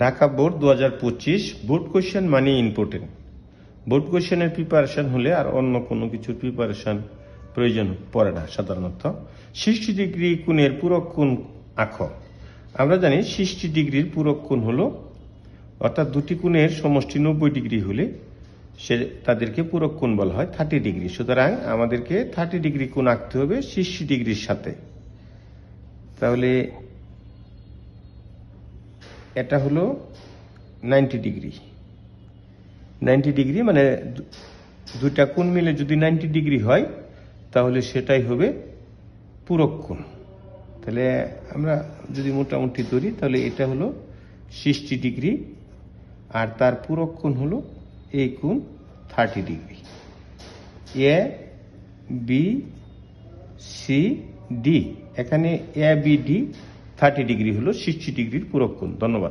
Dhaka board 2025 board question মানে important. Board কোয়েশ্চেনের preparation হলে আর অন্য কোনো কিছুর প্রিপারেশন প্রয়োজন পড়ে না সাধারণত। 60 ডিগ্রি কোণের পূরক কোণ আঁকো। আমরা জানি 60 ডিগ্রির পূরক কোণ হলো, অর্থাৎ দুটি কোণের সমষ্টি 90 ডিগ্রি হলে তাদেরকে পূরক কোণ বলা হয় 30 ডিগ্রি। সুতরাং আমাদেরকে 30 ডিগ্রি কোণ আঁকতে হবে 60 ডিগ্রির সাথে। তাহলে এটা হলো 90 ডিগ্রি। 90 ডিগ্রি মানে দুইটা কোণ মিলে যদি 90 ডিগ্রি হয় তাহলে সেটাই হবে পূরক কোণ। তাহলে আমরা যদি মোটামুটি ধরি তাহলে এটা হলো 60 ডিগ্রি আর তার পূরক কোণ হলো এই কোণ 30 degree. A B C D, এখানে এ বি ডি 30 ডিগ্রি হলো 60 ডিগ্রির পূরক কোণ। ধন্যবাদ।